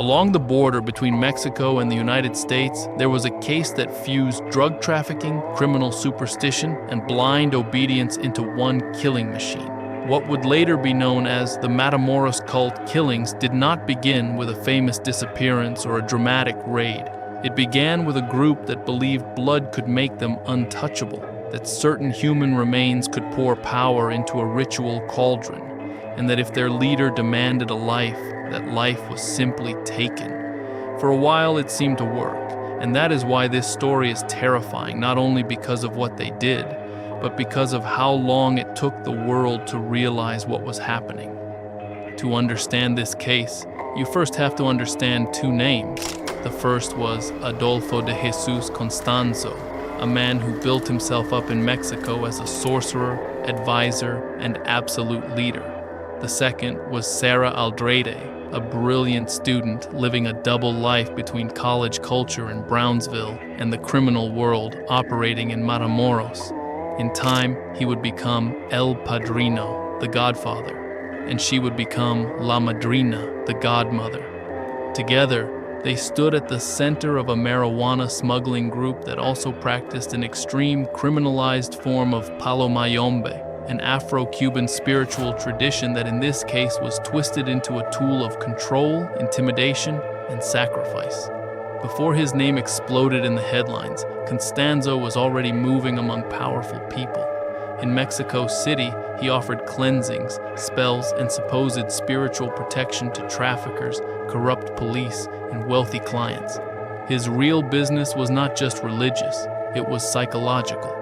Along the border between Mexico and the United States, there was a case that fused drug trafficking, criminal superstition, and blind obedience into one killing machine. What would later be known as the Matamoros cult killings did not begin with a famous disappearance or a dramatic raid. It began with a group that believed blood could make them untouchable, that certain human remains could pour power into a ritual cauldron, and that if their leader demanded a life, that life was simply taken. For a while it seemed to work, and that is why this story is terrifying, not only because of what they did, but because of how long it took the world to realize what was happening. To understand this case, you first have to understand two names. The first was Adolfo de Jesus Constanzo, a man who built himself up in Mexico as a sorcerer, advisor, and absolute leader. The second was Sarah Aldrete, a brilliant student living a double life between college culture in Brownsville and the criminal world operating in Matamoros. In time, he would become El Padrino, the godfather, and she would become La Madrina, the godmother. Together, they stood at the center of a marijuana smuggling group that also practiced an extreme criminalized form of palo mayombe, an Afro-Cuban spiritual tradition that in this case was twisted into a tool of control, intimidation, and sacrifice. Before his name exploded in the headlines, Constanzo was already moving among powerful people. In Mexico City, he offered cleansings, spells, and supposed spiritual protection to traffickers, corrupt police, and wealthy clients. His real business was not just religious, it was psychological.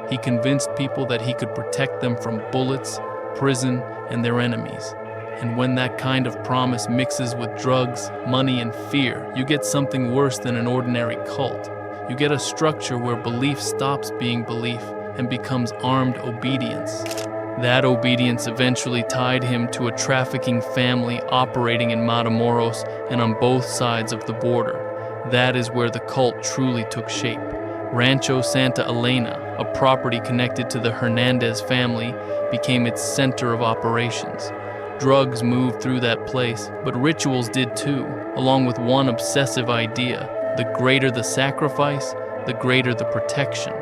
He convinced people that he could protect them from bullets, prison, and their enemies. And when that kind of promise mixes with drugs, money, and fear, you get something worse than an ordinary cult. You get a structure where belief stops being belief and becomes armed obedience. That obedience eventually tied him to a trafficking family operating in Matamoros and on both sides of the border. That is where the cult truly took shape. Rancho Santa Elena, a property connected to the Hernandez family, became its center of operations. Drugs moved through that place, but rituals did too, along with one obsessive idea: the greater the sacrifice, the greater the protection.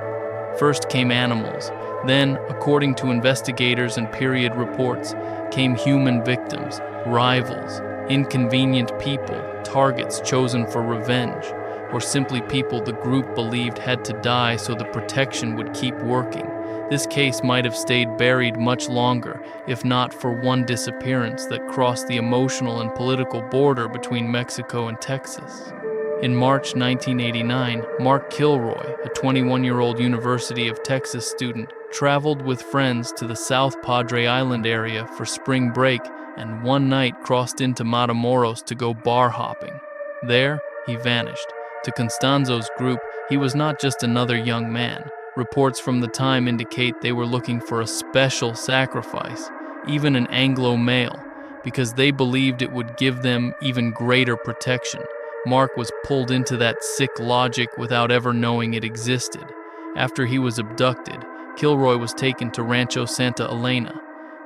First came animals, then, according to investigators and period reports, came human victims, rivals, inconvenient people, targets chosen for revenge, or simply people the group believed had to die so the protection would keep working. This case might have stayed buried much longer, if not for one disappearance that crossed the emotional and political border between Mexico and Texas. In March 1989, Mark Kilroy, a 21-year-old University of Texas student, traveled with friends to the South Padre Island area for spring break and one night crossed into Matamoros to go bar hopping. There, he vanished. To Constanzo's group, he was not just another young man. Reports from the time indicate they were looking for a special sacrifice, even an Anglo male, because they believed it would give them even greater protection. Mark was pulled into that sick logic without ever knowing it existed. After he was abducted, Kilroy was taken to Rancho Santa Elena.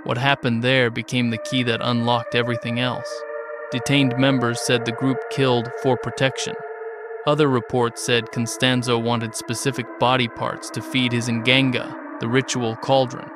What happened there became the key that unlocked everything else. Detained members said the group killed for protection. Other reports said Constanzo wanted specific body parts to feed his nganga, the ritual cauldron.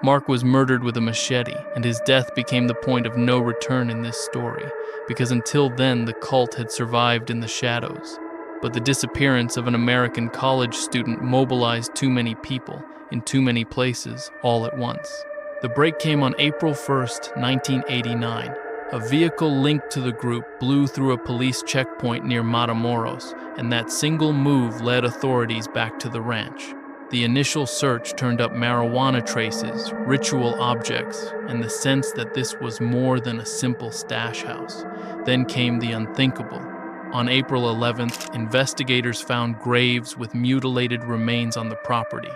Mark was murdered with a machete, and his death became the point of no return in this story, because until then the cult had survived in the shadows. But the disappearance of an American college student mobilized too many people, in too many places, all at once. The break came on April 1st, 1989. A vehicle linked to the group blew through a police checkpoint near Matamoros, and that single move led authorities back to the ranch. The initial search turned up marijuana traces, ritual objects, and the sense that this was more than a simple stash house. Then came the unthinkable. On April 11th, investigators found graves with mutilated remains on the property.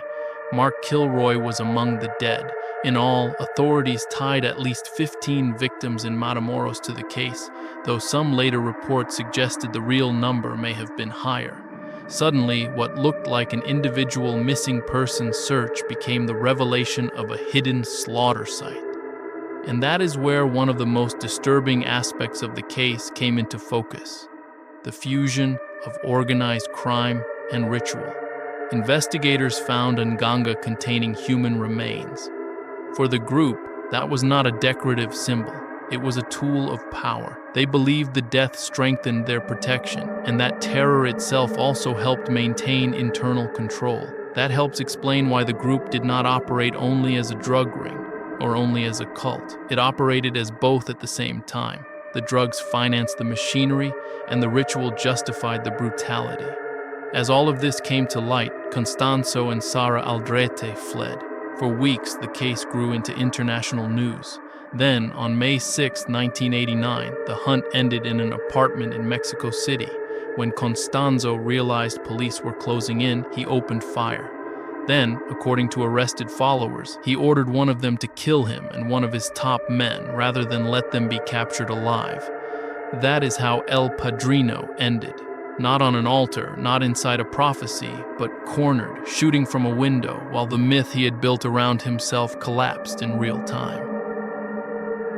Mark Kilroy was among the dead. In all, authorities tied at least 15 victims in Matamoros to the case, though some later reports suggested the real number may have been higher. Suddenly, what looked like an individual missing person search became the revelation of a hidden slaughter site. And that is where one of the most disturbing aspects of the case came into focus: the fusion of organized crime and ritual. Investigators found a nganga containing human remains. For the group, that was not a decorative symbol. It was a tool of power. They believed the death strengthened their protection, and that terror itself also helped maintain internal control. That helps explain why the group did not operate only as a drug ring or only as a cult. It operated as both at the same time. The drugs financed the machinery, and the ritual justified the brutality. As all of this came to light, Constanzo and Sara Aldrete fled. For weeks, the case grew into international news. Then, on May 6, 1989, the hunt ended in an apartment in Mexico City. When Constanzo realized police were closing in, he opened fire. Then, according to arrested followers, he ordered one of them to kill him and one of his top men rather than let them be captured alive. That is how El Padrino ended. Not on an altar, not inside a prophecy, but cornered, shooting from a window, while the myth he had built around himself collapsed in real time.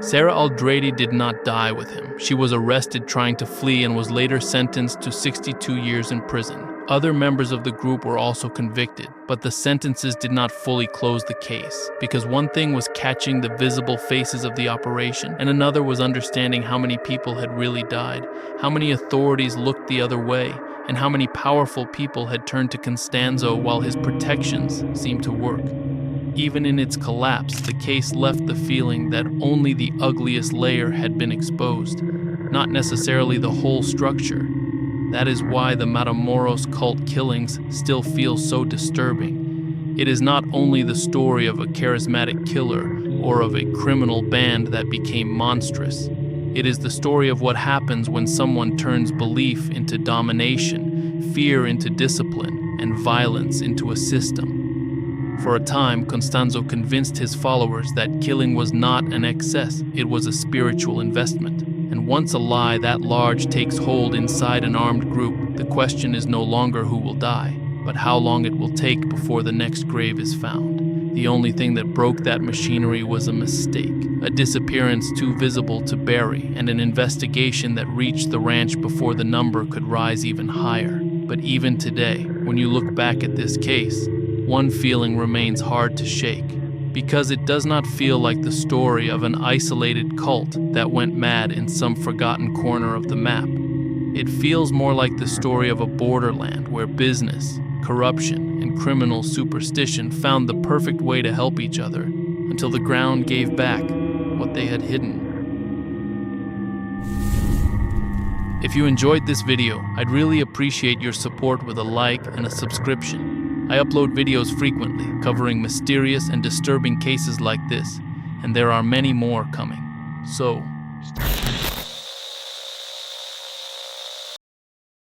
Sara Aldrete did not die with him. She was arrested trying to flee and was later sentenced to 62 years in prison. Other members of the group were also convicted, but the sentences did not fully close the case, because one thing was catching the visible faces of the operation, and another was understanding how many people had really died, how many authorities looked the other way, and how many powerful people had turned to Constanzo while his protections seemed to work. Even in its collapse, the case left the feeling that only the ugliest layer had been exposed, not necessarily the whole structure. That is why the Matamoros cult killings still feel so disturbing. It is not only the story of a charismatic killer or of a criminal band that became monstrous. It is the story of what happens when someone turns belief into domination, fear into discipline, and violence into a system. For a time, Constanzo convinced his followers that killing was not an excess, it was a spiritual investment. And once a lie that large takes hold inside an armed group, the question is no longer who will die, but how long it will take before the next grave is found. The only thing that broke that machinery was a mistake, a disappearance too visible to bury, and an investigation that reached the ranch before the number could rise even higher. But even today, when you look back at this case, one feeling remains hard to shake, because it does not feel like the story of an isolated cult that went mad in some forgotten corner of the map. It feels more like the story of a borderland where business, corruption, and criminal superstition found the perfect way to help each other until the ground gave back what they had hidden. If you enjoyed this video, I'd really appreciate your support with a like and a subscription. I upload videos frequently, covering mysterious and disturbing cases like this, and there are many more coming. So,